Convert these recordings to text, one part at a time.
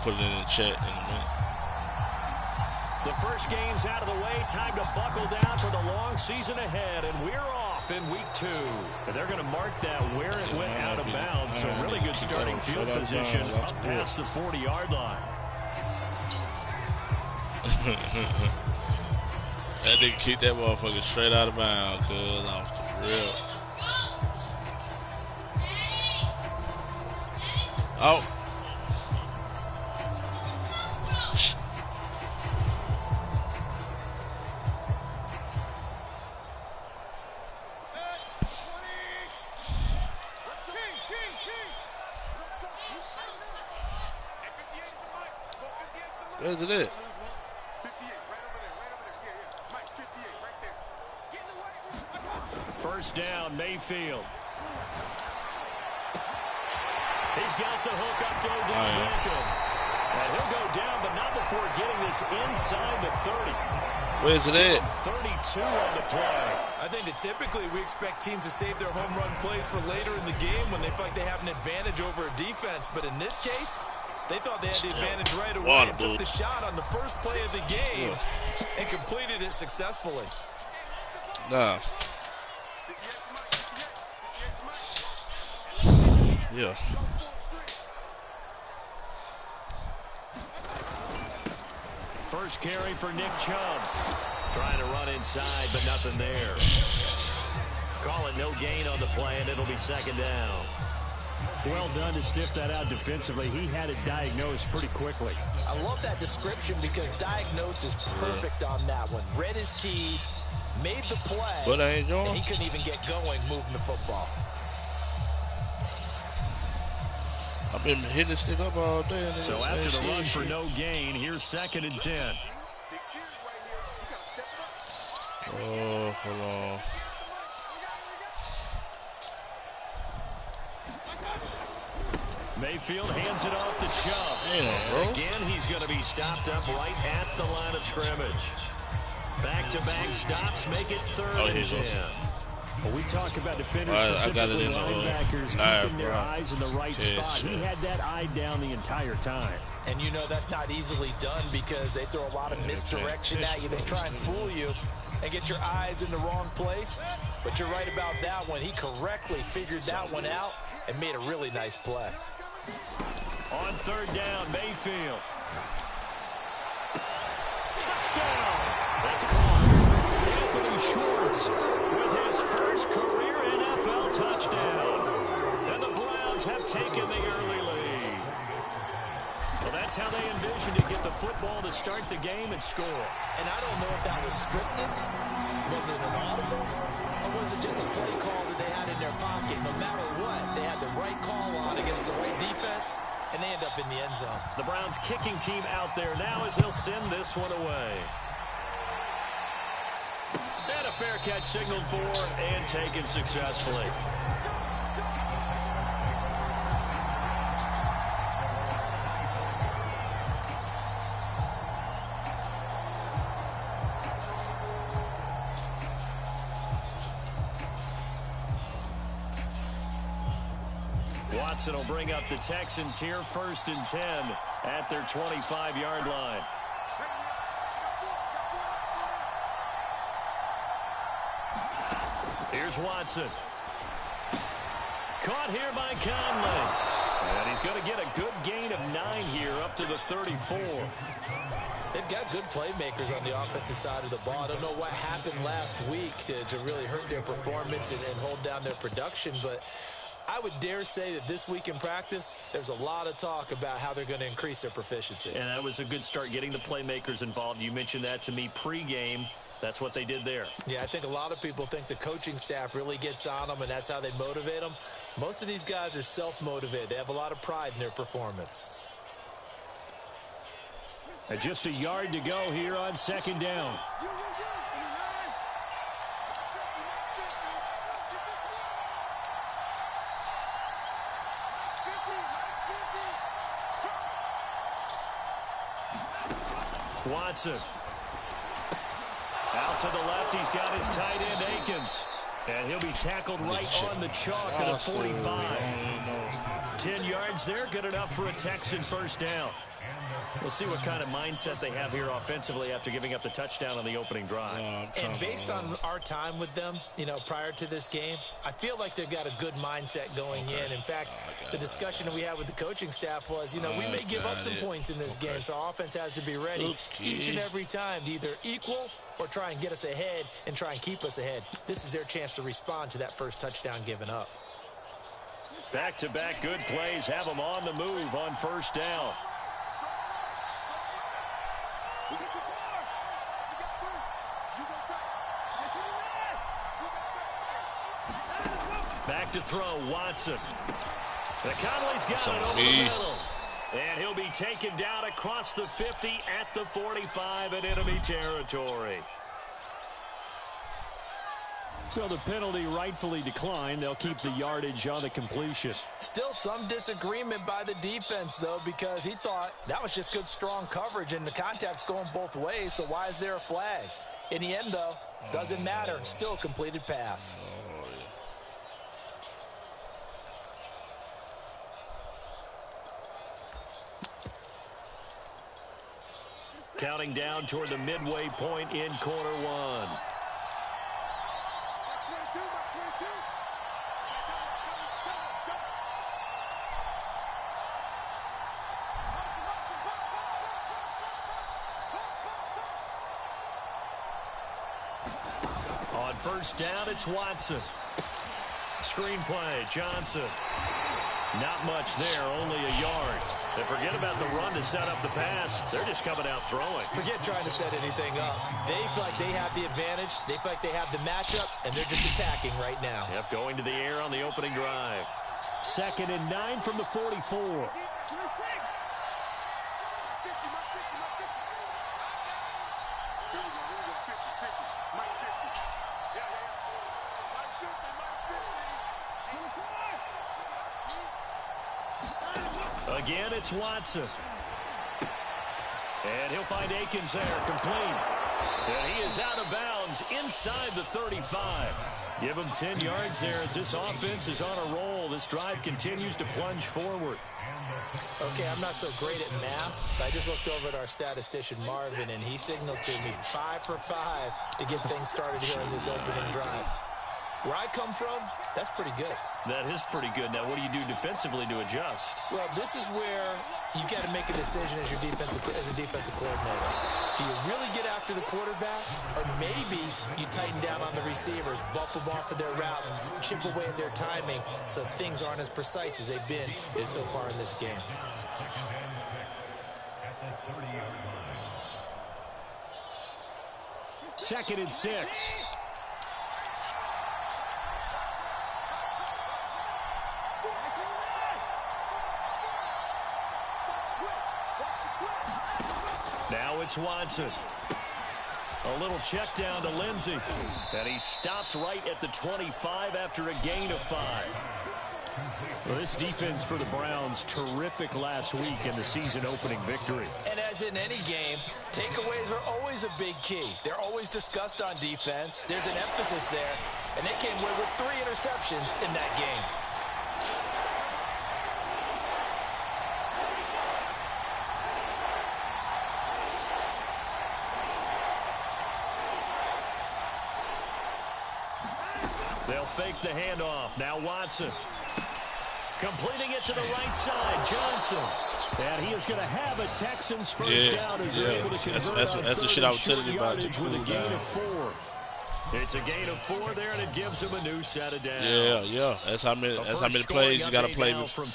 put it in the chat in a minute. The first game's out of the way. Time to buckle down for the long season ahead, and we're off in week 2. And they're going to mark that where it went out of bounds. So really good starting field position up past the 40-yard line. That nigga kicked that motherfucker straight out of bounds, cuz off the rip. Oh. Where's it at? First down, Mayfield. He's got the hook up to Odell. And he'll go down, but not before getting this inside the 30. Where's it at? 32 on the play. I think that typically we expect teams to save their home run plays for later in the game when they feel like they have an advantage over a defense. But in this case, they thought they had the advantage right away and took the shot on the first play of the game and completed it successfully. Nah. Yeah. First carry for Nick Chubb. Trying to run inside, but nothing there. Call it no gain on the play, and it'll be second down. Well done to sniff that out defensively. He had it diagnosed pretty quickly. I love that description because diagnosed is perfect on that one. Read his keys, made the play, but I ain't going. And he couldn't even get going moving the football. I've been hitting this thing up all day. So after the run for no gain, here's 2nd and 10. Oh, hold on. Mayfield hands it off to Chubb. Damn, bro. Again, he's going to be stopped up right at the line of scrimmage. Back-to-back stops make it 3rd and 10. Well, we talk about defenders, specifically linebackers, keeping their eyes in the right spot. He had that eye down the entire time. And you know that's not easily done because they throw a lot of misdirection at you. They try and fool you and get your eyes in the wrong place. But you're right about that one. He correctly figured that one out and made a really nice play. On 3rd down, Mayfield. Touchdown! That's caught. Anthony Schwartz with his first career NFL touchdown. And the Browns have taken the early lead. Well, that's how they envisioned to get the football to start the game and score. And I don't know if that was scripted. Was it an audible? Or was it just a play call that they had in their pocket? No matter what, they had the right call on against the right defense, and they end up in the end zone. The Browns kicking team out there now as they'll send this one away. And a fair catch signaled for and taken successfully. Watson will bring up the Texans here 1st and 10 at their 25-yard line. Here's Watson. Caught here by Conley. And he's going to get a good gain of 9 here up to the 34. They've got good playmakers on the offensive side of the ball. I don't know what happened last week to really hurt their performance and hold down their production, but I would dare say that this week in practice, there's a lot of talk about how they're going to increase their proficiency. And that was a good start, getting the playmakers involved. You mentioned that to me pregame. That's what they did there. Yeah, I think a lot of people think the coaching staff really gets on them, and that's how they motivate them. Most of these guys are self-motivated. They have a lot of pride in their performance. And just a yard to go here on 2nd down. Watson. Out to the left, he's got his tight end, Akins. And he'll be tackled right on the chalk at a 45. 10 yards there, good enough for a Texan 1st down. We'll see what kind of mindset they have here offensively after giving up the touchdown on the opening drive. And based on our time with them, prior to this game, I feel like they've got a good mindset going in. In fact, the discussion that we had with the coaching staff was, we may give up some points in this game, so our offense has to be ready each and every time to either equal or try and get us ahead and try and keep us ahead. This is their chance to respond to that first touchdown given up. Back-to-back good plays have them on the move on first down. Back to throw, Watson. The Conley's got it over the middle. And he'll be taken down across the 50 at the 45 in enemy territory. So the penalty rightfully declined. They'll keep the yardage on the completion. Still some disagreement by the defense, though, because he thought that was just good, strong coverage, and the contact's going both ways, so why is there a flag? In the end, though, doesn't matter. Still a completed pass. Counting down toward the midway point in quarter one. On first down, it's Watson. Screenplay, Johnson. Not much there, only a yard. They forget about the run to set up the pass. They're just coming out throwing. Forget trying to set anything up. They feel like they have the advantage. They feel like they have the matchups, and they're just attacking right now. Yep, going to the air on the opening drive. 2nd and 9 from the 44. Again, it's Watson. And he'll find Akins there, complete. And he is out of bounds inside the 35. Give him 10 yards there as this offense is on a roll. This drive continues to plunge forward. Okay, I'm not so great at math, but I just looked over at our statistician, Marvin, and he signaled to me 5 for 5 to get things started here in this opening drive. Where I come from, that's pretty good. That is pretty good. Now, what do you do defensively to adjust? Well, this is where you've got to make a decision as a defensive coordinator. Do you really get after the quarterback? Or maybe you tighten down on the receivers, bump them off of their routes, chip away at their timing so things aren't as precise as they've been so far in this game. Second and 6. Now it's Watson. A little check down to Lindsey. And he stopped right at the 25 after a gain of 5. Well, this defense for the Browns, terrific last week in the season-opening victory. And as in any game, takeaways are always a big key. They're always discussed on defense. There's an emphasis there. And they came away with 3 interceptions in that game. They'll fake the handoff. Now Watson. Completing it to the right side. Johnson. And he is going to have a Texans first down as they're able to convert that's the shit I was telling you about. With a gain of 4. It's a gain of 4 there, and it gives him a new set of downs. Yeah. That's how many plays you got to play before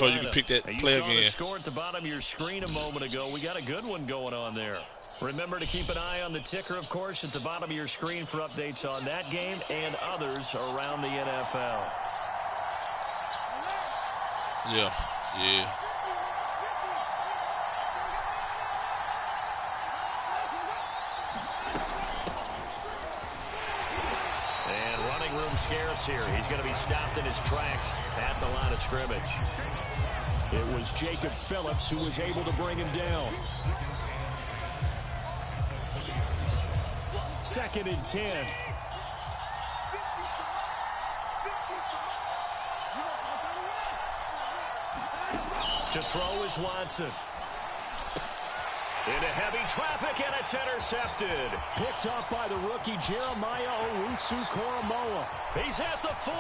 you can pick that play again. You saw the score at the bottom of your screen a moment ago. We got a good one going on there. Remember to keep an eye on the ticker, of course, at the bottom of your screen for updates on that game and others around the NFL. Yeah. And running room scarce here. He's going to be stopped in his tracks at the line of scrimmage. It was Jacob Phillips who was able to bring him down. 2nd and 10. To throw is Watson. Into heavy traffic, and it's intercepted. Picked up by the rookie Jeremiah Owusu-Koramoah. He's at the 40,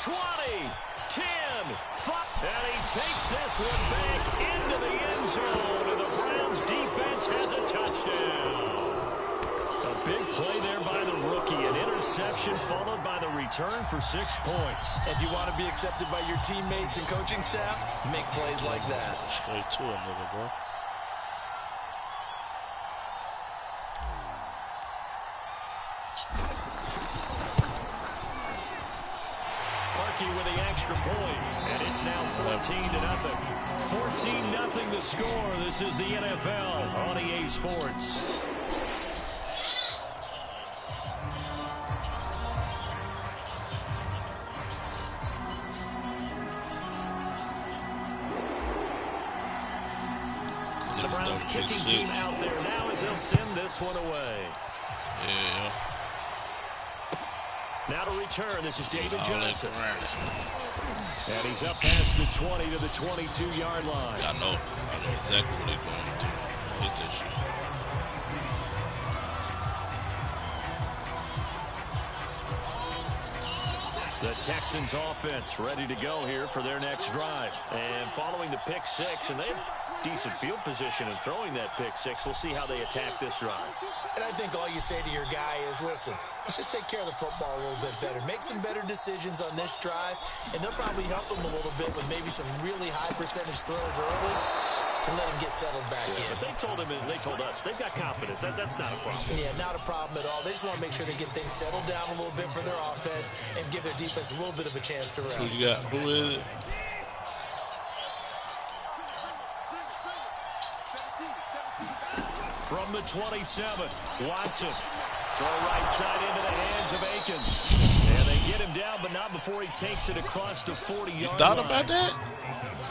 20, 10, 5. And he takes this one back into the end zone. And the Browns defense has a touchdown. A big play there by the rookie. An interception followed by the return for 6 points. If you want to be accepted by your teammates and coaching staff, make plays like that. Straight to him, nigga, bro. With the extra point, and it's now 14-0. 14-0 the score. This is the NFL on EA Sports. The Browns kicking team out there now as they'll send this one away. Yeah. Now to return, this is David Johnson. And he's up past the 20 to the 22-yard line. I know exactly what he's going to do. I hate that shit. The Texans offense ready to go here for their next drive. And following the pick six, and they have decent field position in throwing that pick six. We'll see how they attack this drive. And I think all you say to your guy is, listen, let's just take care of the football a little bit better. Make some better decisions on this drive, and they'll probably help him a little bit with maybe some really high percentage throws early to let him get settled back in. But they told him, and they told us, they've got confidence. That's not a problem. Yeah, not a problem at all. They just want to make sure they get things settled down a little bit for their offense and give their defense a little bit of a chance to rest. Who you got? Who is it? From the 27, Watson. Throw right side into the hands of Akins. And they get him down, but not before he takes it across the 40-yard line. You thought about that?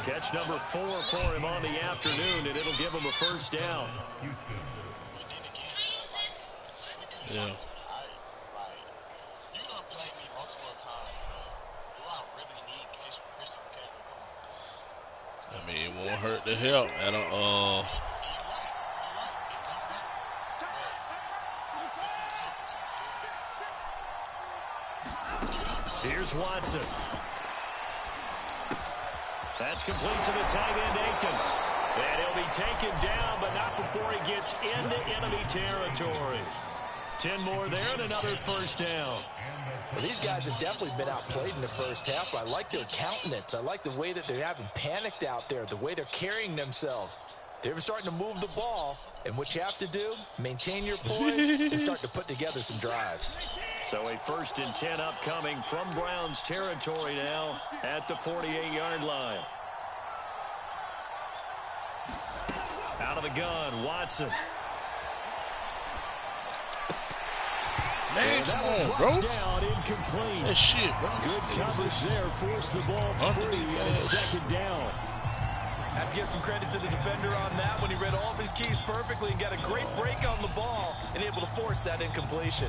Catch number 4 for him on the afternoon, and it'll give him a first down. Yeah. I mean, it won't hurt to help at all. Here's Watson. That's complete to the tight end, Akins. And he'll be taken down, but not before he gets into enemy territory. 10 more there and another first down. Well, these guys have definitely been outplayed in the first half, but I like their countenance. I like the way that they haven't panicked out there, the way they're carrying themselves. They're starting to move the ball, and what you have to do, maintain your poise and start to put together some drives. So a 1st and 10 upcoming from Browns territory now at the 48-yard line. Out of the gun, Watson. Man, come on, bro. Down, incomplete. That shit, bro. Good coverage there. Forced the ball free, and it's 2nd down. I have to give some credit to the defender on that when he read all of his keys perfectly and got a great break on the ball and able to force that incompletion.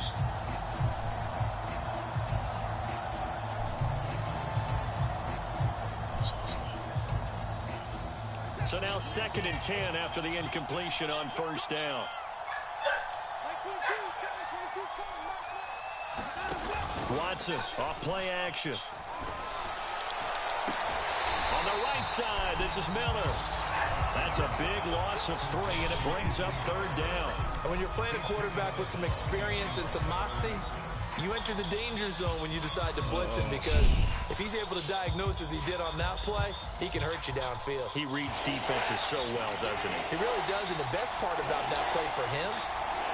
So now 2nd and 10 after the incompletion on 1st down. Watson off play action. On the right side, this is Miller. That's a big loss of 3, and it brings up 3rd down. And when you're playing a quarterback with some experience and some moxie, you enter the danger zone when you decide to blitz him, because if he's able to diagnose as he did on that play, he can hurt you downfield. He reads defenses so well, doesn't he? He really does, and the best part about that play for him,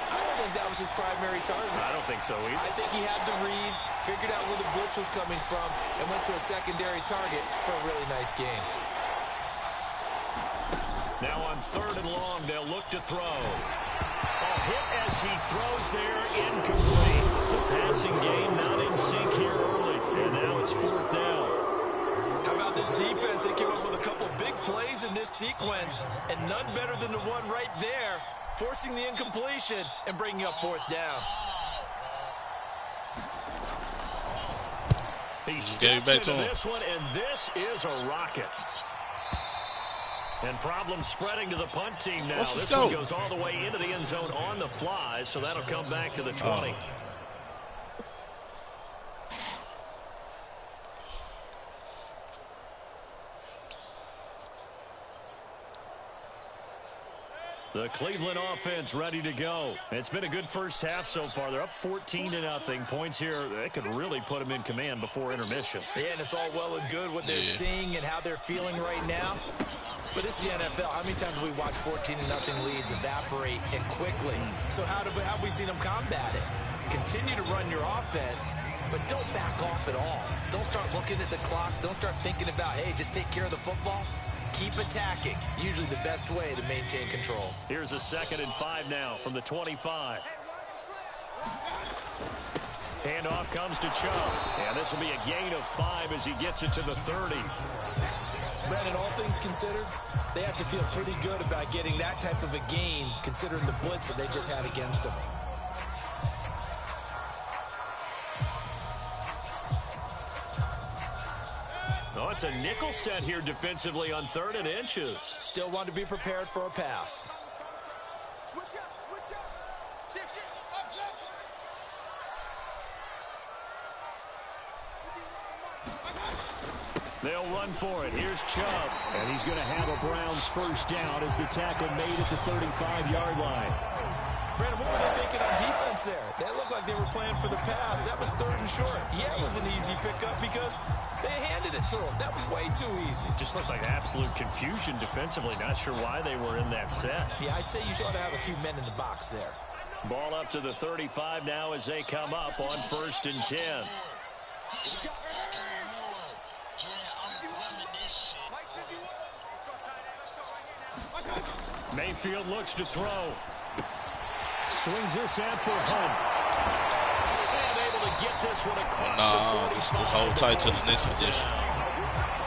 I don't think that was his primary target. I don't think so either. I think he had the read, figured out where the blitz was coming from, and went to a secondary target for a really nice gain. Now on 3rd and long, they'll look to throw. Hit as he throws there, incomplete. The passing game not in sync here early, and now it's 4th down. How about this defense? They came up with a couple big plays in this sequence, and none better than the one right there, forcing the incompletion and bringing up 4th down. He steps into this one, and this is a rocket. And problems spreading to the punt team now. This one goes all the way into the end zone on the fly, so that'll come back to the 20. The Cleveland offense ready to go. It's been a good first half so far. They're up 14-0. Points here, they could really put them in command before intermission. Yeah, and it's all well and good what they're seeing and how they're feeling right now. But it's the NFL. How many times have we watched 14-0 leads evaporate and quickly? So how have we seen them combat it? Continue to run your offense, but don't back off at all. Don't start looking at the clock. Don't start thinking about, hey, just take care of the football. Keep attacking. Usually the best way to maintain control. Here's a 2nd and 5 now from the 25. Handoff comes to Chubb. And this will be a gain of 5 as he gets it to the 30. Brandon, all things considered, they have to feel pretty good about getting that type of a gain considering the blitz that they just had against them. Oh, it's a nickel set here defensively on 3rd and inches. Still want to be prepared for a pass. They'll run for it. Here's Chubb. And he's going to have a Browns first down as the tackle made at the 35-yard line. Brandon, what were they thinking on defense there? They looked like they were playing for the pass. That was 3rd and short. Yeah, it was an easy pickup because they handed it to him. That was way too easy. Just looked like absolute confusion defensively. Not sure why they were in that set. Yeah, I'd say you ought to have a few men in the box there. Ball up to the 35 now as they come up on 1st and 10. Mayfield looks to throw. Swings this out for Hunt. And able to get this one across the 45. Just hold tight to the next position.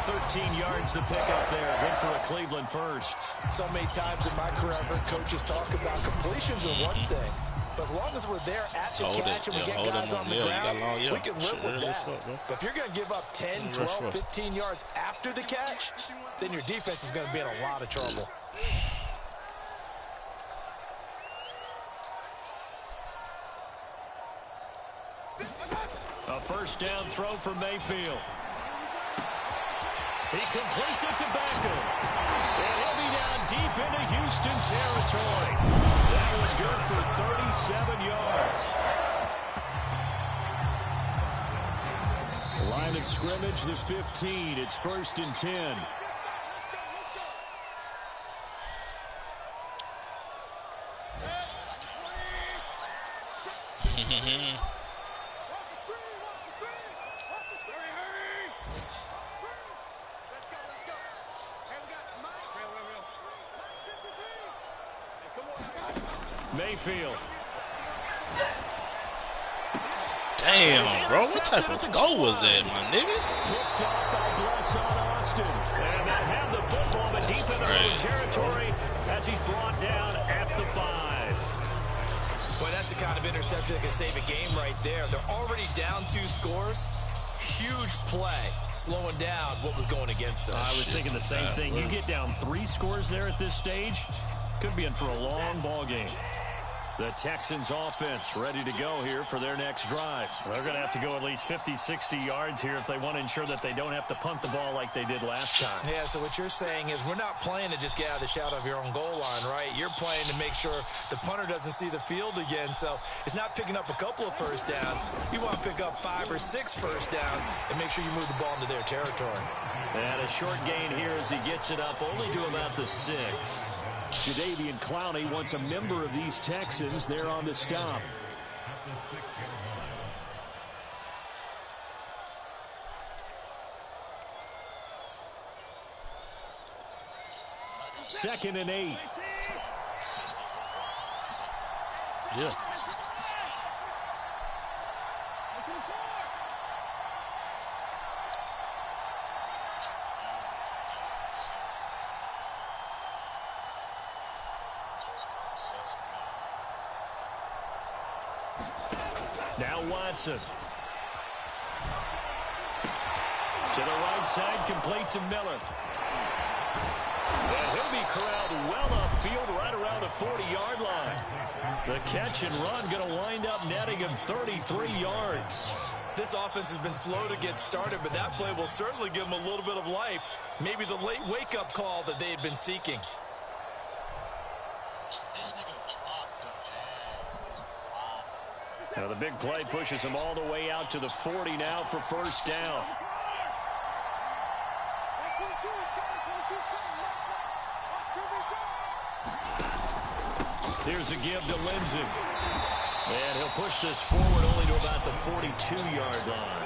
13 yards to pick up there. Good for a Cleveland first. So many times in my career, I've heard coaches talk about completions are one thing. But as long as we're there at the catch and we get guys on the ground, we can live with that. But if you're going to give up 10, 12, 15 yards after the catch, then your defense is going to be in a lot of trouble. A first down throw for Mayfield. He completes it to Beckham. And he'll be down deep into Houston territory. That one good for 37 yards. Line of scrimmage, the 15. It's 1st and 10. Mayfield. Damn, bro. What type of goal was that, my nigga? Picked off by Blesson Austin. And they have the football, but deep in their own territory as he's brought down at the 5. Boy, that's the kind of interception that can save a game right there. They're already down 2 scores. Huge play, slowing down what was going against them. I was thinking the same thing. You get down 3 scores there at this stage, could be in for a long ball game. The Texans offense ready to go here for their next drive. They're going to have to go at least 50, 60 yards here if they want to ensure that they don't have to punt the ball like they did last time. Yeah, so what you're saying is we're not playing to just get out of the shadow of your own goal line, right? You're playing to make sure the punter doesn't see the field again. So it's not picking up a couple of first downs. You want to pick up 5 or 6 first downs and make sure you move the ball into their territory. And a short gain here as he gets it up only to about the 6. Jadeveon Clowney wants a member of these Texans there on the stop. Second and 8. Yeah. Now Watson. To the right side, complete to Miller. And he'll be corralled well upfield right around the 40-yard line. The catch and run going to wind up netting him 33 yards. This offense has been slow to get started, but that play will certainly give them a little bit of life. Maybe the late wake-up call that they had been seeking. Now the big play pushes him all the way out to the 40 now for first down. Here's a give to Lindsey. And he'll push this forward only to about the 42-yard line.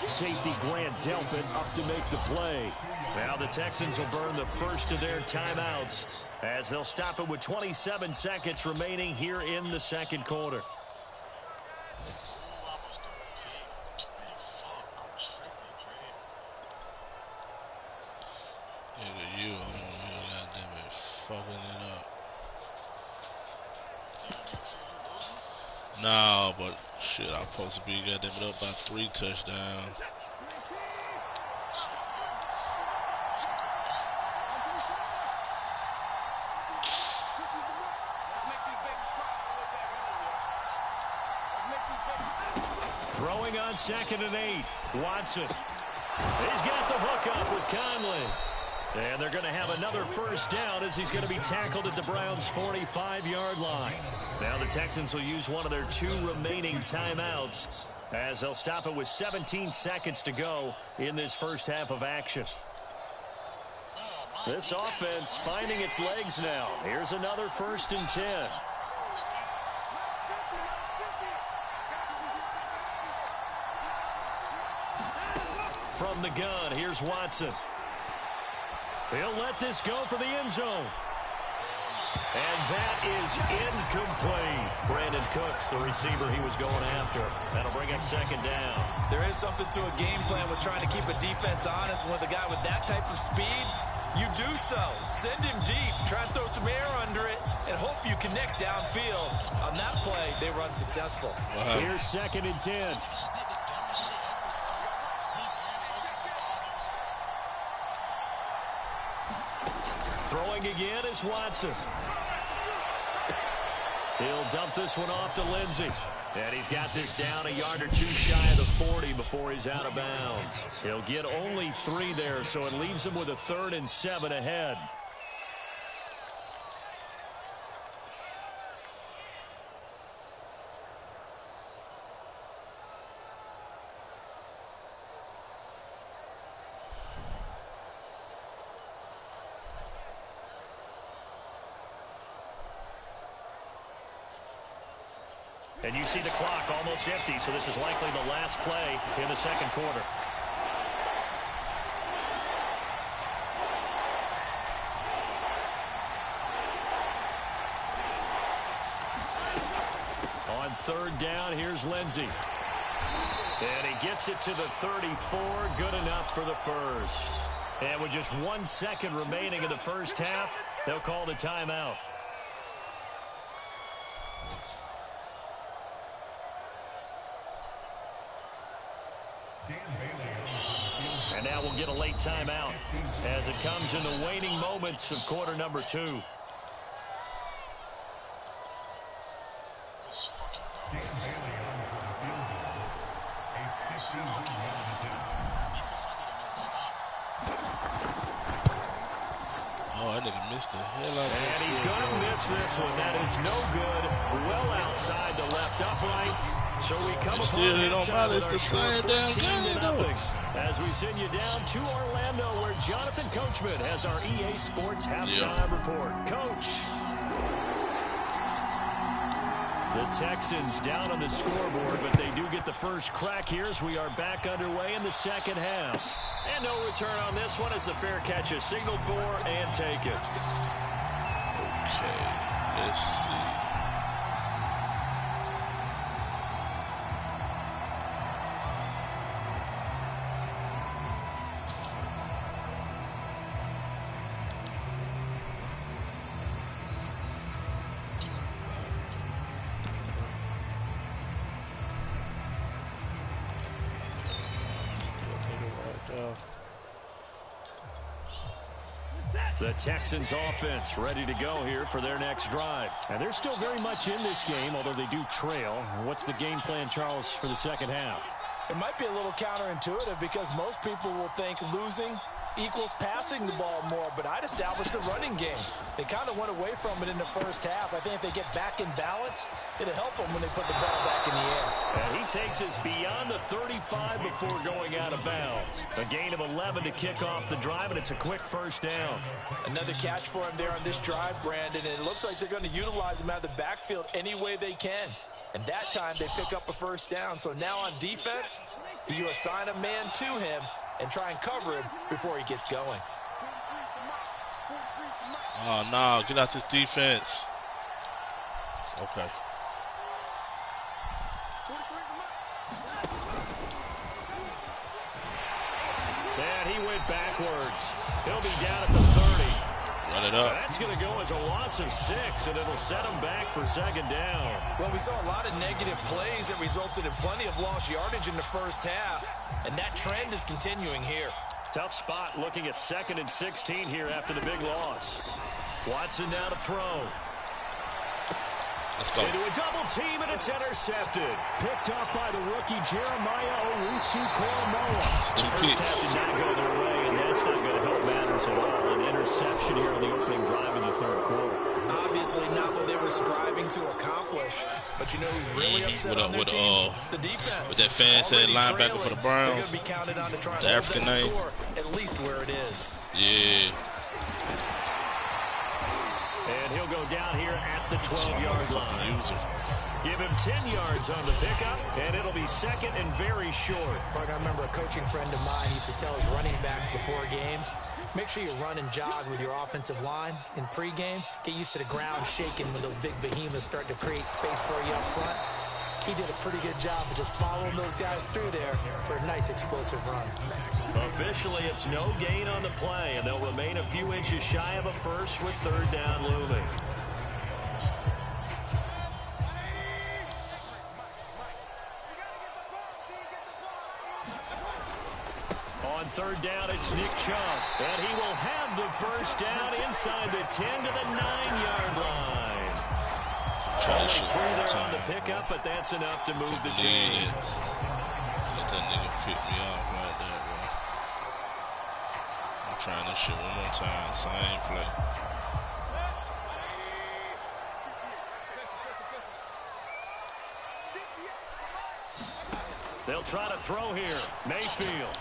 Safety Grant Delpit up to make the play. Now the Texans will burn the first of their timeouts as they'll stop it with 27 seconds remaining here in the second quarter. No, but shit, I'm supposed to be goddamn it up by 3 touchdowns. Throwing on 2nd and 8. Watson. He's got the hook up with Conley. And they're going to have another first down as he's going to be tackled at the Browns' 45-yard line. Now the Texans will use one of their 2 remaining timeouts as they'll stop it with 17 seconds to go in this first half of action. This offense finding its legs now. Here's another 1st and 10. From the gun, here's Watson. He'll let this go for the end zone. And that is incomplete. Brandon Cooks, the receiver he was going after. That'll bring up 2nd down. There is something to a game plan with trying to keep a defense honest. With a guy with that type of speed, you do so. Send him deep. Try and throw some air under it and hope you connect downfield. On that play, they were unsuccessful. Wow. Here's 2nd and 10. Throwing again is Watson. He'll dump this one off to Lindsey. And he's got this down a yard or 2 shy of the 40 before he's out of bounds. He'll get only 3 there, so it leaves him with a 3rd and 7 ahead. And you see the clock almost empty, so this is likely the last play in the second quarter. On 3rd down, here's Lindsey. And he gets it to the 34, good enough for the first. And with just 1 second remaining in the first half, they'll call the timeout. And now we'll get a late timeout as it comes in the waning moments of quarter number 2. Oh, that nigga missed the hell out of it. And he's going to miss this one. That is no good. Well outside the left upright. So we come Still, it don't matter. It's the same damn game, though. As we send you down to Orlando, where Jonathan Coachman has our EA Sports halftime report. Coach. The Texans down on the scoreboard, but they do get the first crack here as we are back underway in the second half. And no return on this one as the fair catch is signaled for and taken. Okay, let's see. The Texans offense ready to go here for their next drive. And they're still very much in this game, although they do trail. What's the game plan, Charles, for the second half? It might be a little counterintuitive because most people will think losing equals passing the ball more, but I'd establish the running game. They kind of went away from it in the first half. I think if they get back in balance, it'll help them when they put the ball back in the air. And he takes us beyond the 35 before going out of bounds. A gain of 11 to kick off the drive, and it's a quick first down. Another catch for him there on this drive, Brandon, and it looks like they're going to utilize him out of the backfield any way they can. And that time they pick up a first down. So now on defense, you assign a man to him and try and cover him before he gets going. Oh, no. Get out this defense. Okay. And he went backwards. He'll be down at the 30. Run it up. That's going to go as a loss of 6, and it'll set him back for second down. Well, we saw a lot of negative plays that resulted in plenty of lost yardage in the first half, and that trend is continuing here. Tough spot looking at 2nd and 16 here after the big loss. Watson now to throw. Let's go. Into a double team, and it's intercepted. Picked up by the rookie Jeremiah Owusu-Koramoah. It's 2 First half picks. did not go their way, and that's not going to help matters at all. An interception here on the opening drive in the third quarter. Obviously not what they were striving to accomplish, but you know who's really upset on their team? The defense. With that fan-said linebacker for the Browns, they're going to be counted on to try and the African name. score at least where it is. Yeah. And he'll go down here at the 12-yard line. User. Give him 10 yards on the pickup, and it'll be second and very short. I remember a coaching friend of mine used to tell his running backs before games, make sure you run and jog with your offensive line in pregame. Get used to the ground shaking when those big behemoths start to create space for you up front. He did a pretty good job of just following those guys through there for a nice explosive run. Officially, it's no gain on the play, and they'll remain a few inches shy of a first with third down looming. On third down, it's Nick Chubb, and he will have the first down inside the 10 to the 9-yard line. Try to shoot Through one more there on the time. pickup, but that's enough to move the Lead chains. it. Let that nigga pick me off like that, bro. I'm trying to shoot one more time. Same play. They'll try to throw here. Mayfield.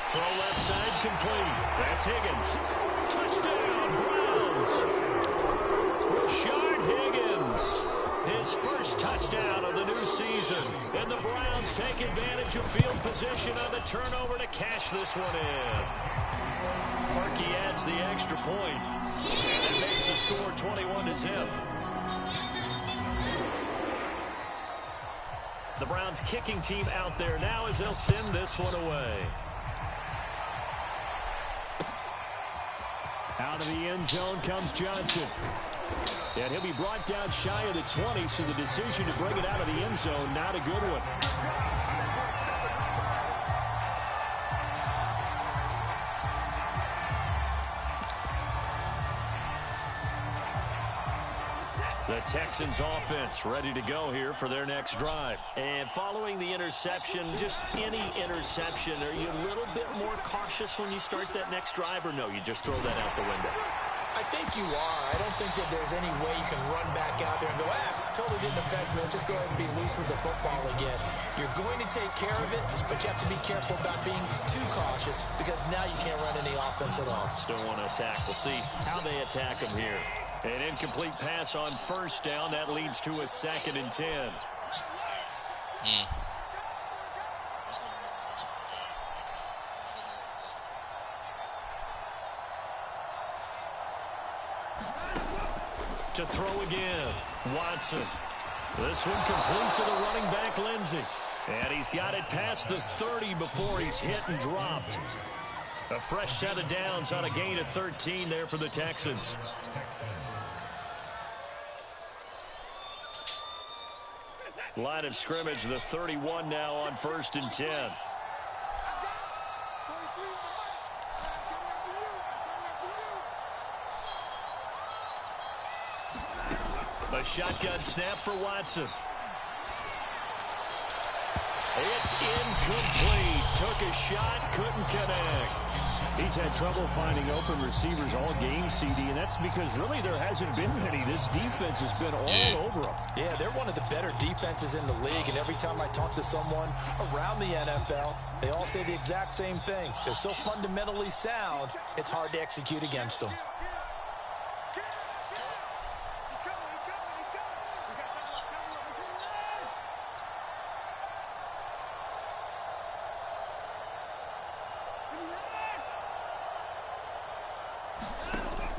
Throw left side complete. That's Higgins. Touchdown, Browns. Rashard Higgins. His first touchdown of the new season. And the Browns take advantage of field position on the turnover to cash this one in. Parkey adds the extra point. And it makes the score 21-0. The Browns kicking team out there now as they'll send this one away. Out of the end zone comes Johnson. And he'll be brought down shy of the 20, so the decision to bring it out of the end zone, not a good one. The Texans offense ready to go here for their next drive. And following the interception, just any interception, are you a little bit more cautious when you start that next drive, or no, you just throw that out the window? I think you are. I don't think that there's any way you can run back out there and go, totally didn't affect me. Let's just go ahead and be loose with the football again. You're going to take care of it, but you have to be careful about being too cautious because now you can't run any offense at all. Still want to attack. We'll see how they attack them here. An incomplete pass on first down. That leads to a 2nd and 10. To throw again, Watson. This one complete to the running back, Lindsey. And he's got it past the 30 before he's hit and dropped. A fresh set of downs on a gain of 13 there for the Texans. Line of scrimmage, the 31 now on 1st and 10. A shotgun snap for Watson. It's incomplete. Took a shot, couldn't connect. He's had trouble finding open receivers all game, CD, and that's because really there hasn't been many. This defense has been all over them. Yeah, they're one of the better defenses in the league, and every time I talk to someone around the NFL, they all say the exact same thing. They're so fundamentally sound, it's hard to execute against them.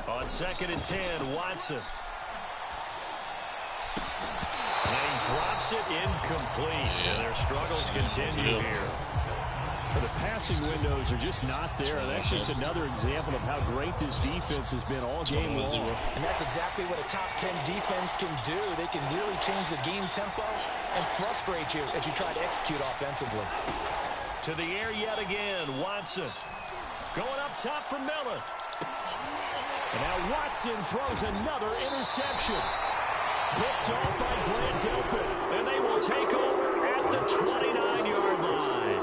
On 2nd and 10, Watson. And he drops it incomplete. And their struggles continue here. The passing windows are just not there. That's just another example of how great this defense has been all game long. And that's exactly what a top 10 defense can do. They can really change the game tempo and frustrate you as you try to execute offensively. To the air yet again, Watson. Going up top for Miller. And now Watson throws another interception. Picked off by Grant Delpit. And they will take over at the 29-yard line.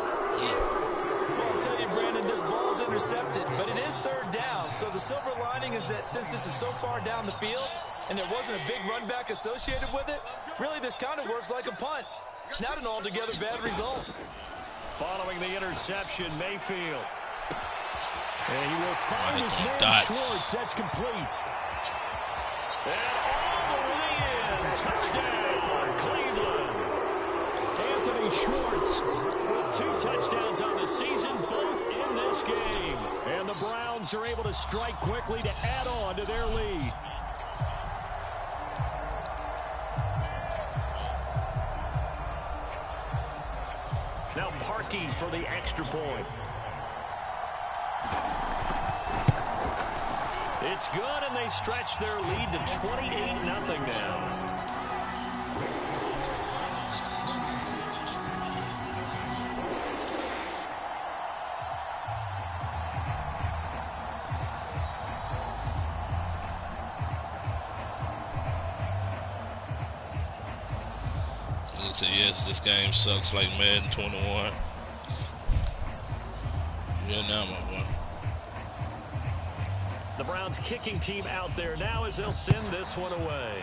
Well, I'll tell you, Brandon, this ball is intercepted, but it is 3rd down. So the silver lining is that since this is so far down the field and there wasn't a big run back associated with it, really this kind of works like a punt. It's not an altogether bad result. Following the interception, Mayfield. And he will find his man Schwartz. That's complete. And all the way in. Touchdown, Cleveland. Anthony Schwartz with 2 touchdowns on the season, both in this game. And the Browns are able to strike quickly to add on to their lead. Now Parkey for the extra point. It's good, and they stretch their lead to 28-0 now. I'll say yes, this game sucks like Madden 21. Yeah, now my boy. The Browns kicking team out there now as they'll send this one away.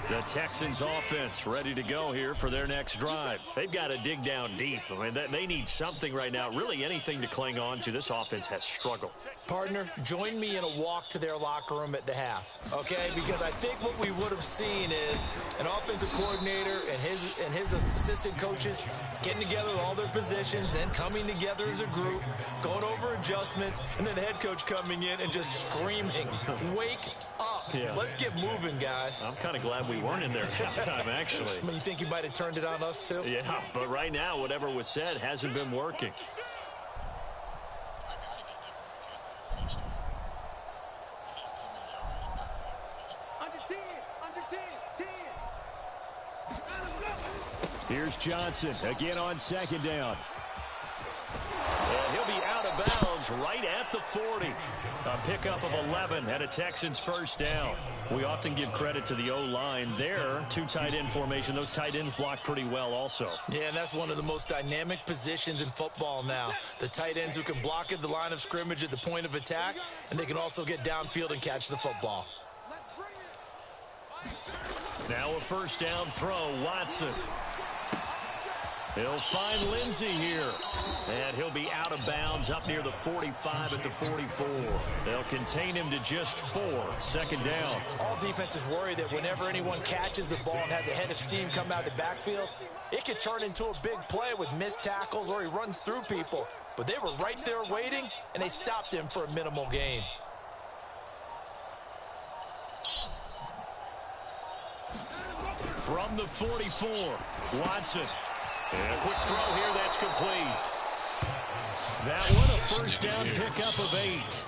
The Texans offense ready to go here for their next drive. They've got to dig down deep. I mean, they need something right now, really anything to cling on to. This offense has struggled. Partner, join me in a walk to their locker room at the half, okay? Because I think what we would have seen is an offensive coordinator and his assistant coaches getting together with all their positions, then coming together as a group, going over adjustments, and then the head coach coming in and just screaming, wake up. Yeah. Let's get moving, guys. I'm kind of glad we weren't in there at halftime, actually. I mean, you think he might have turned it on us, too? Yeah, but right now, whatever was said hasn't been working. Here's Johnson again on 2nd down. And he'll be out of bounds right at the 40. A pickup of 11 and a Texans first down. We often give credit to the O-line there. 2 tight end formation. Those tight ends block pretty well also. Yeah, and that's one of the most dynamic positions in football now. The tight ends who can block at the line of scrimmage at the point of attack, and they can also get downfield and catch the football. Now a first down throw, Watson. He'll find Lindsey here. And he'll be out of bounds up near the 45 at the 44. They'll contain him to just 4. 2nd down. All defenses worry that whenever anyone catches the ball and has a head of steam come out of the backfield, it could turn into a big play with missed tackles or he runs through people. But they were right there waiting, and they stopped him for a minimal gain. From the 44, Watson. And a quick throw here, that's complete. That one a first down pickup of 8.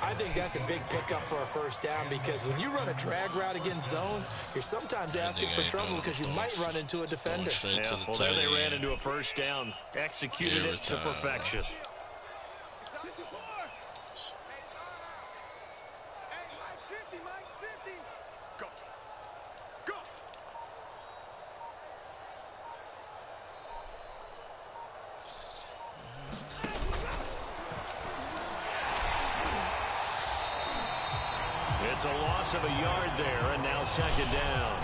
I think that's a big pickup for a first down because when you run a drag route against zone, you're sometimes asking for trouble because you might run into a defender. Yeah, well, there they ran into a first down, executed it to perfection. It's a loss of a yard there, and now second down.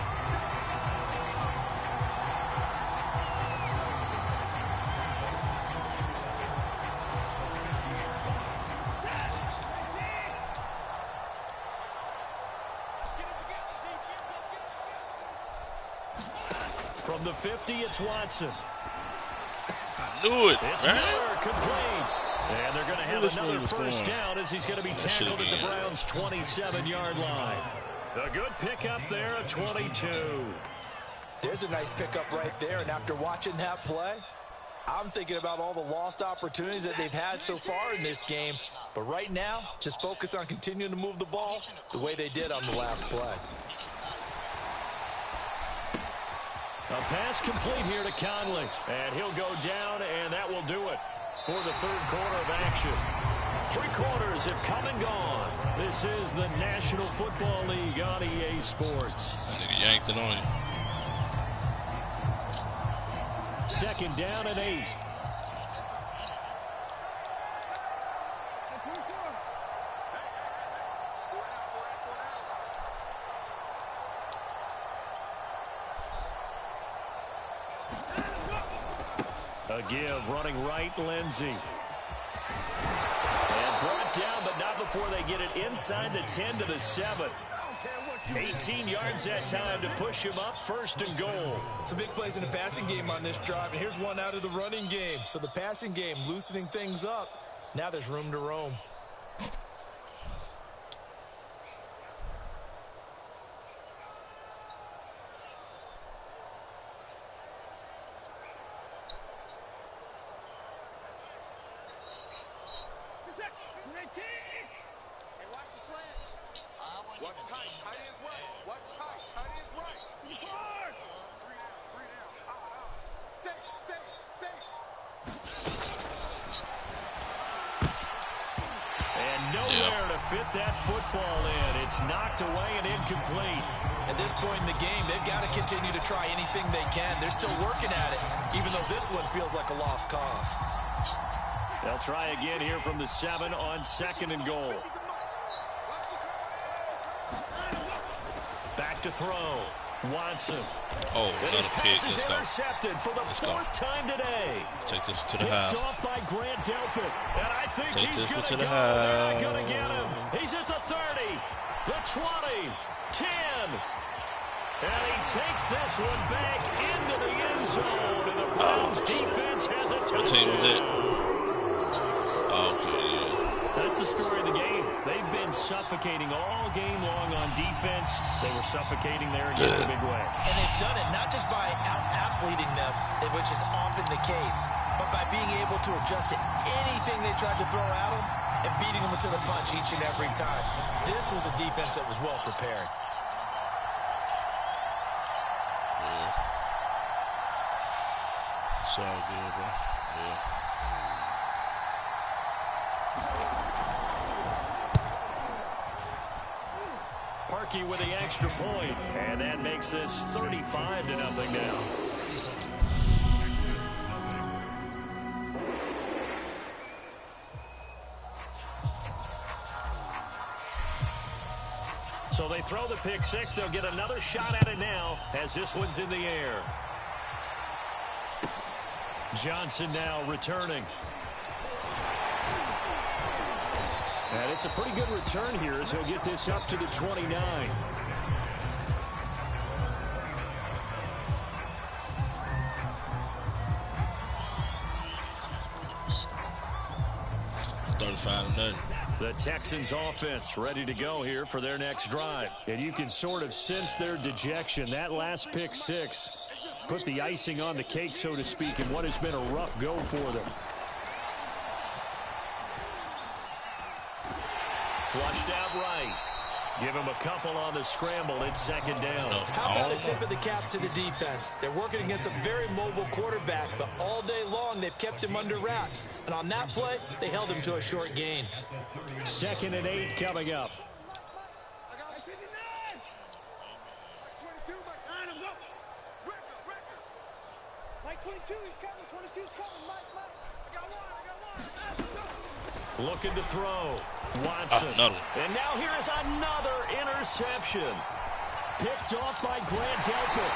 From the 50, it's Watson. I knew it. It's Miller, complete. And they're going to have another first down as he's going to be tackled at the Browns' 27-yard line. A good pickup there at 22. There's a nice pickup right there, and after watching that play, I'm thinking about all the lost opportunities that they've had so far in this game. But right now, just focus on continuing to move the ball the way they did on the last play. A pass complete here to Conley. And he'll go down, and that will do it for the third quarter of action. 3 quarters have come and gone. This is the National Football League on EA Sports. That nigga yanked it on you. Second down and 8. A give, running right, Lindsey. And brought down, but not before they get it inside the 10 to the 7. 18 yards that time to push him up, first and goal. Some big plays in the passing game on this drive, and here's one out of the running game. So the passing game loosening things up. Now there's room to roam. What's tight? Tight is right. What's tight? Tight is right. Three down. Safe. And nowhere to fit that football in. It's knocked away and incomplete. At this point in the game, they've got to continue to try anything they can. They're still working at it, even though this one feels like a lost cause. They'll try again here from the 7 on second and goal. Back to throw. Watson. Oh, another pick. Let's go. Intercepted for the fourth time today. Take this to the half. Picked off by Grant Delpit. And I think he's going to go. They're going to get him. He's at the 30, the 20, 10. And he takes this one back into the end zone. And the Browns defense has a touchdown. What team was it? Okay, yeah. That's the story of the game. They've been suffocating all game long on defense. They were suffocating there again in a big way. And they've done it not just by out-athleting them, which is often the case, but by being able to adjust to anything they tried to throw at them and beating them to the punch each and every time. This was a defense that was well prepared. Yeah. It's all good, bro. Yeah. Parkey with the extra point, and that makes this 35-0 now. So they throw the pick six. They'll get another shot at it now as this one's in the air. Johnson now returning. And it's a pretty good return here as he'll get this up to the 29. $35-0. The Texans offense ready to go here for their next drive. And you can sort of sense their dejection. That last pick six put the icing on the cake, so to speak, in what has been a rough go for them. Flushed out right. Give him a couple on the scramble. It's second down. How about a tip of the cap to the defense? They're working against a very mobile quarterback, but all day long they've kept him under wraps. And on that play, they held him to a short gain. 2nd and 8 coming up. I got 59. 22, Mike. Line him up. Record. Mike 22, he's coming. 22's coming. Mike. I got one. Looking to throw. Watson. And now here is another interception. Picked off by Grant Delpit.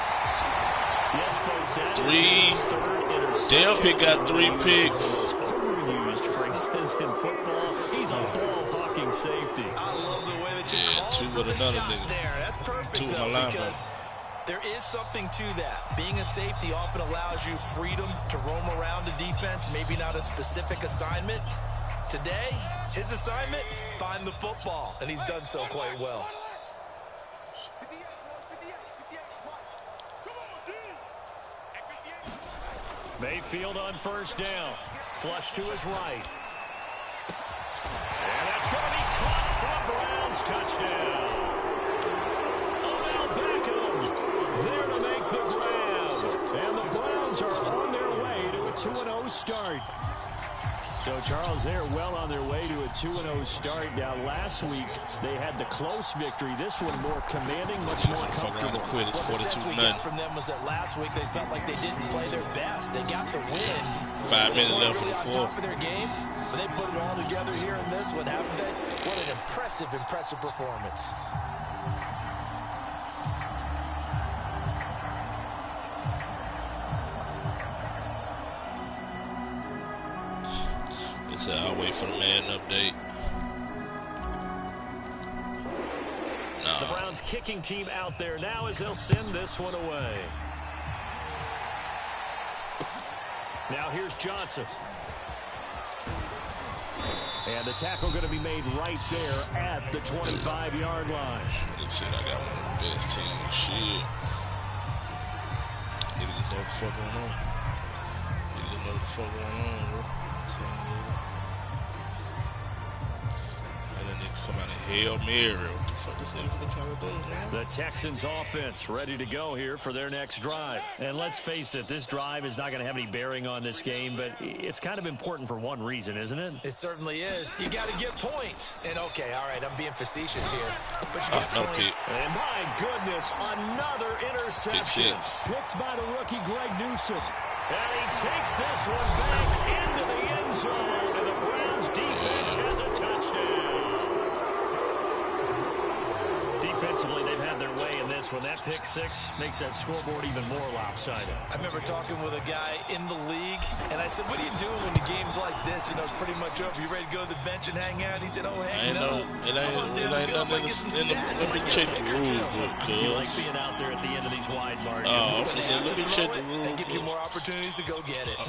Yes, folks, that is his third interception. Delpit got 3 picks. Overused phrases in football. He's a ball-hawking safety. I love the way that you Yeah, 2 with another nigga. there. That's perfect, 2 with my though, because linebacker. there is something to that. Being a safety often allows you freedom to roam around the defense, maybe not a specific assignment. Today, his assignment, find the football, and he's done so quite well. 58, 58. Come on, dude. At 58. Mayfield on first down. Flush to his right. And that's going to be caught for Browns. Touchdown. Odell Beckham there to make the grab. And the Browns are on their way to a 2-0 start. So, Charles, they're well on their way to a 2-0 start. Now, last week, they had the close victory. This one more commanding, much more comfortable. Quit. It's Well, the sense we 42-0. got from them was that last week they felt like they didn't play their best. They got the win. 5 minutes left for Really the on fourth. top of their game, but they put it all together here in this one, haven't they? What an impressive performance. He said, I'll wait for the Madden update. The Browns kicking team out there now as they'll send this one away. Now here's Johnson. And the tackle going to be made right there at the 25-yard line. Let's see, I got one of the best teams. Shit. Niggas just know what the fuck going on. Niggas just know what the fuck going on, bro. That's all I know. And then nigga come out of Hail Mary. What the fuck this nigga trying to do, man? The Texans offense ready to go here for their next drive. And let's face it, this drive is not going to have any bearing on this game, but it's kind of important for one reason, isn't it? It certainly is. You got to get points. And okay, all right, I'm being facetious here, but you get points. Pick. And my goodness, another interception. Picked by the rookie Greg Newsome. And he takes this one back into the end zone, and the Browns defense has a touchdown. Defensively, they've had their way in this one. That pick six makes that scoreboard even more lopsided. I remember talking with a guy in the league, and I said, what do you do when the game's like this? You know, it's pretty much over. You ready to go to the bench and hang out? He said, oh, heck no. It ain't nothing let me check the rules real quick. You like being out there at the end of these wide margins. Oh, let me check the rules. That gives you more opportunities to go get it.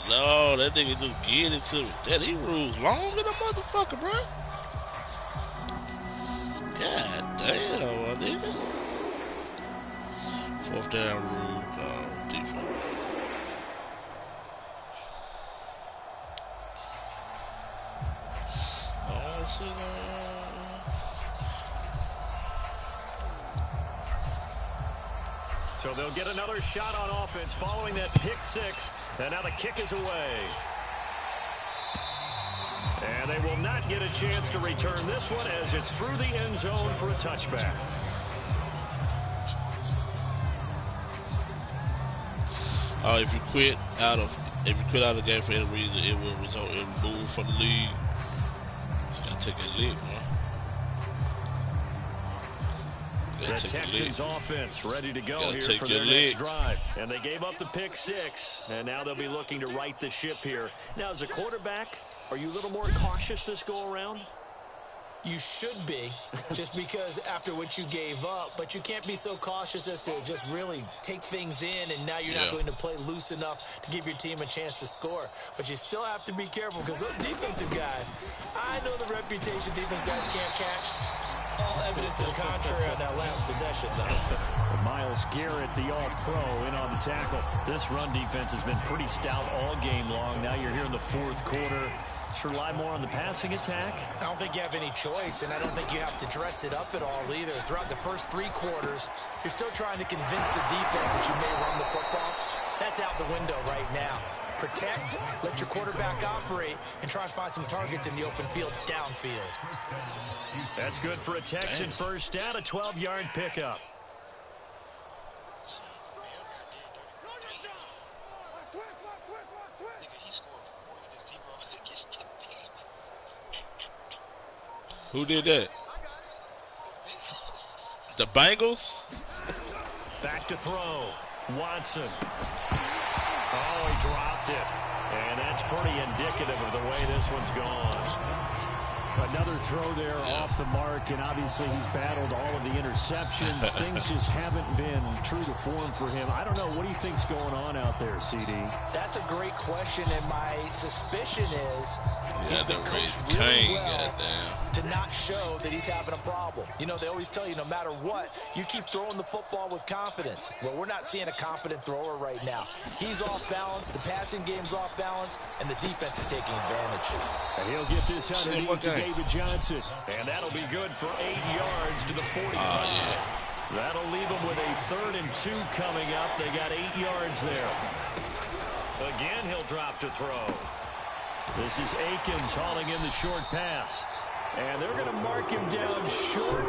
No, that nigga just get it to me. That he rules long than a motherfucker, bro. God damn, my nigga. 4th down rule, defense. Oh, see So they'll get another shot on offense following that pick six. And now the kick is away. And they will not get a chance to return this one as it's through the end zone for a touchback. If you quit out of the game for any reason, it will result in move from the league. So you gotta take a lick, man. The Texans offense ready to go here take for your their lick. next drive. And they gave up the pick six, and now they'll be looking to right the ship here. Now, as a quarterback, are you a little more cautious this go around? You should be, just because after what you gave up, but you can't be so cautious as to just really take things in, and now you're not going to play loose enough to give your team a chance to score. But you still have to be careful, because those defensive guys, I know the reputation defense guys can't catch. All evidence to the contrary on that last possession, though. Myles Garrett, the all-pro, in on the tackle. This run defense has been pretty stout all game long. Now you're here in the fourth quarter. Should rely more on the passing attack? I don't think you have any choice, and I don't think you have to dress it up at all either. Throughout the first 3 quarters, you're still trying to convince the defense that you may run the football. That's out the window right now. Protect, let your quarterback operate, and try and find some targets in the open field downfield. That's good for a Texan first down, a 12-yard pickup. Who did that? The Bengals? Back to throw. Watson. Oh, he dropped it. And that's pretty indicative of the way this one's gone. Another throw there off the mark, and obviously he's battled all of the interceptions. Things just haven't been true to form for him. I don't know. What do you think's going on out there, CD? That's a great question, and my suspicion is he's been coached really well to not show that he's having a problem. You know, they always tell you no matter what, you keep throwing the football with confidence. Well, we're not seeing a confident thrower right now. He's off balance, the passing game's off balance, and the defense is taking advantage. And he'll get this underneath to David Johnson. And that'll be good for 8 yards to the 45. That'll leave them with a 3rd and 2 coming up. They got 8 yards there. Again, he'll drop to throw. This is Akins hauling in the short pass. And they're going to mark him down short,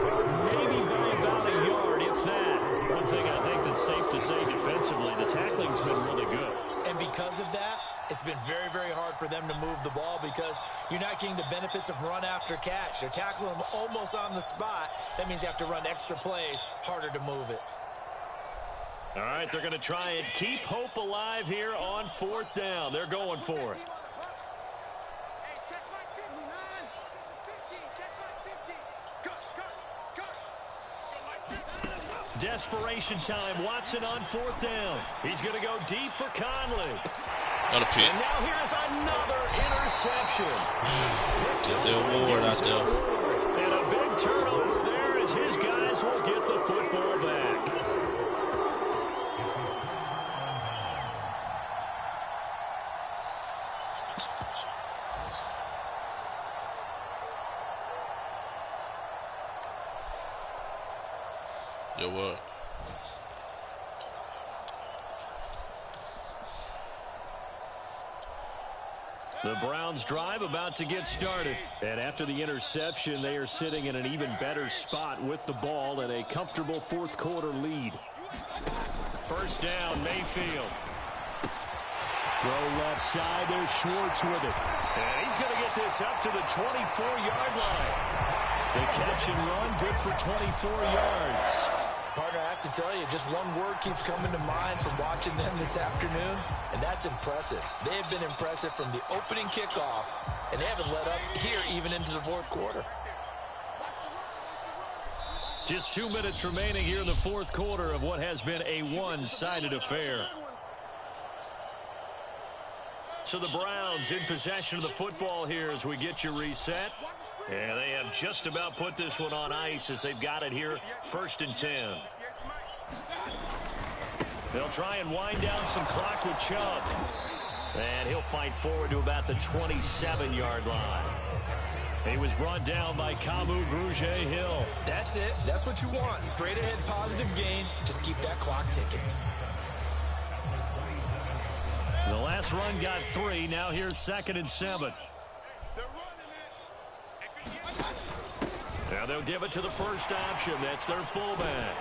maybe by about a yard, if that. One thing I think that's safe to say defensively, the tackling's been really good. And because of that, it's been very, very hard for them to move the ball because you're not getting the benefits of run after catch. They're tackling them almost on the spot. That means you have to run extra plays, harder to move it. All right, they're going to try and keep hope alive here on 4th down. They're going for it. Desperation time. Watson on 4th down. He's going to go deep for Conley. What a pick. And now here's another interception. There's Ward out there. And a big turnover there as his guys will get the football back. Yo, what? The Browns drive about to get started. And after the interception, they are sitting in an even better spot with the ball and a comfortable 4th quarter lead. First down, Mayfield. Throw left side, there's Schwartz with it. And he's going to get this up to the 24-yard line. The catch and run, good for 24 yards. Partner, I have to tell you, just one word keeps coming to mind from watching them this afternoon, and that's impressive. They have been impressive from the opening kickoff, and they haven't let up here even into the 4th quarter. Just 2 minutes remaining here in the 4th quarter of what has been a one-sided affair. So the Browns in possession of the football here as we get you reset. And they have just about put this one on ice as they've got it here, 1st and 10. They'll try and wind down some clock with Chubb. And he'll fight forward to about the 27-yard line. He was brought down by Kamu Grugier-Hill. That's it. That's what you want. Straight ahead, positive gain. Just keep that clock ticking. The last run got 3. Now here's 2nd and 7. Now they'll give it to the first option. That's their fullback.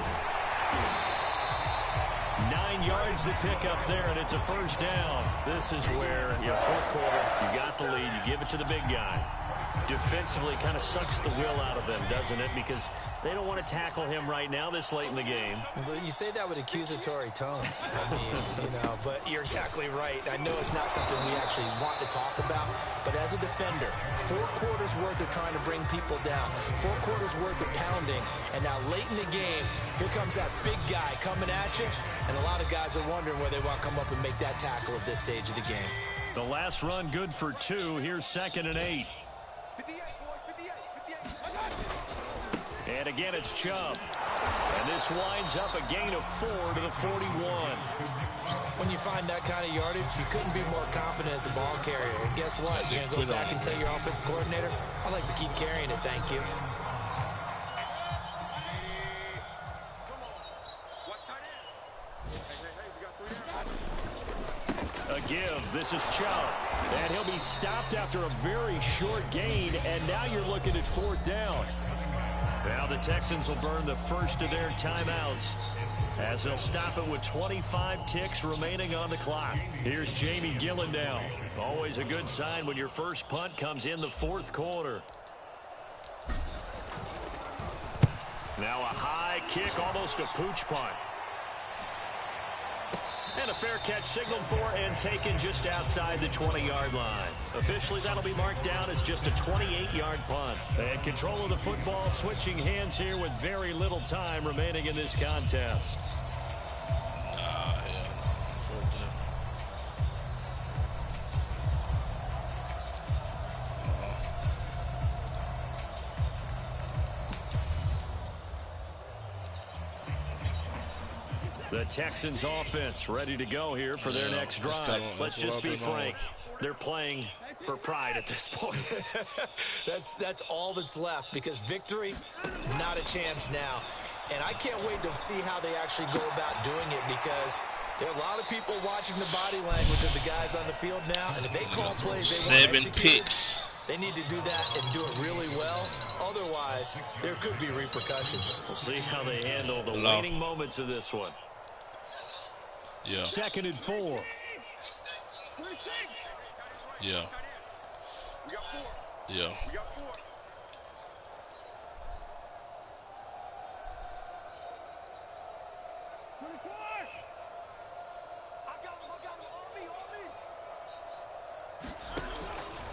9 yards to pick up there, and it's a first down. This is where, 4th quarter, you got the lead. You give it to the big guy. defensively kind of sucks the will out of them, doesn't it? Because they don't want to tackle him right now this late in the game. But you say that with accusatory tones. I mean, but you're exactly right. I know it's not something we actually want to talk about, but as a defender, 4 quarters worth of trying to bring people down, 4 quarters worth of pounding, and now late in the game, here comes that big guy coming at you, and a lot of guys are wondering where they want to come up and make that tackle at this stage of the game. The last run good for 2. Here's 2nd and 8. 58, boys, 58, 58. And again, it's Chubb. And this winds up a gain of 4 to the 41. When you find that kind of yardage, you couldn't be more confident as a ball carrier. And guess what? You're going to go back and tell your offensive coordinator, I'd like to keep carrying it, thank you. A give. This is Chubb. And he'll be stopped after a very short gain. And now you're looking at 4th down. Now the Texans will burn the first of their timeouts as they'll stop it with 25 ticks remaining on the clock. Here's Jamie Gillen now. Always a good sign when your first punt comes in the 4th quarter. Now a high kick, almost a pooch punt. And a fair catch signaled for and taken just outside the 20-yard line. Officially, that'll be marked down as just a 28-yard punt. And control of the football switching hands here with very little time remaining in this contest. The Texans offense ready to go here for their next drive. Let's just be frank. They're playing for pride at this point. That's all that's left because victory, not a chance now. And I can't wait to see how they actually go about doing it because there are a lot of people watching the body language of the guys on the field now. And if they call plays they want 7 picks. They need to do that and do it really well. Otherwise, there could be repercussions. We'll see how they handle the waning moments of this one. Yeah. 2nd and 4. Yeah. We got 4. Yeah. We got 4.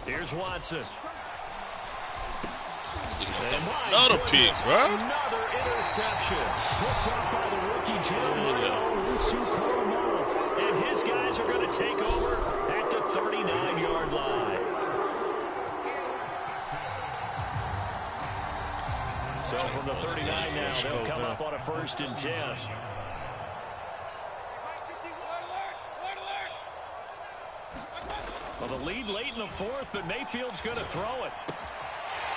Here's Watson. Another pick, bro. Another interception. Picked up by the rookie Joe. And his guys are going to take over at the 39-yard line. So from the 39 now, they'll come up on a 1st and 10. Well, the lead late in the 4th, but Mayfield's going to throw it.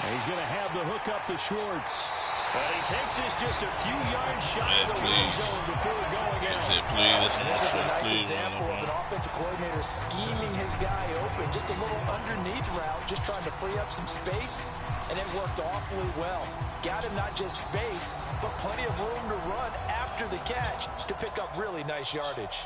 And he's going to have the hook up the shorts. And he takes this just a few yards shy of the red zone before going out. That's it, please. This is a nice example of an offensive coordinator scheming his guy open. Just a little underneath route, just trying to free up some space, and it worked awfully well. Got him not just space, but plenty of room to run after the catch to pick up really nice yardage.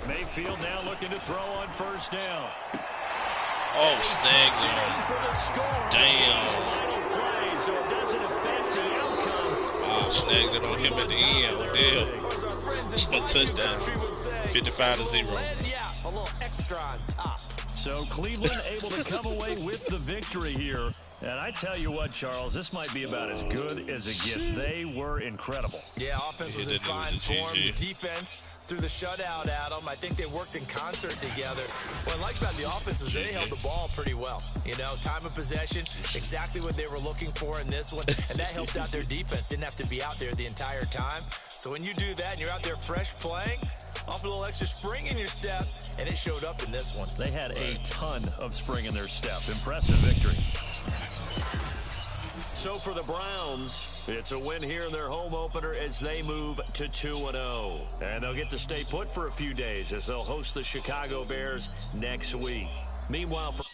Mayfield now looking to throw on 1st down. Oh, snags him. Damn. Final play, so it doesn't affect the outcome. Oh, snagged it on him at the end. Odell. Touchdown. 55-0. Yeah, a little extra on top. So Cleveland able to come away with the victory here. And I tell you what, Charles, this might be about as good as it gets. They were incredible. Yeah, offense was in fine form. The defense threw the shutout at them. I think they worked in concert together. What I like about the offense was they held the ball pretty well. You know, time of possession, exactly what they were looking for in this one. And that helped out their defense. Didn't have to be out there the entire time. So when you do that and you're out there fresh playing, off a little extra spring in your step, and it showed up in this one. They had a ton of spring in their step. Impressive victory. So for the Browns, it's a win here in their home opener as they move to 2-0. And they'll get to stay put for a few days as they'll host the Chicago Bears next week. Meanwhile, for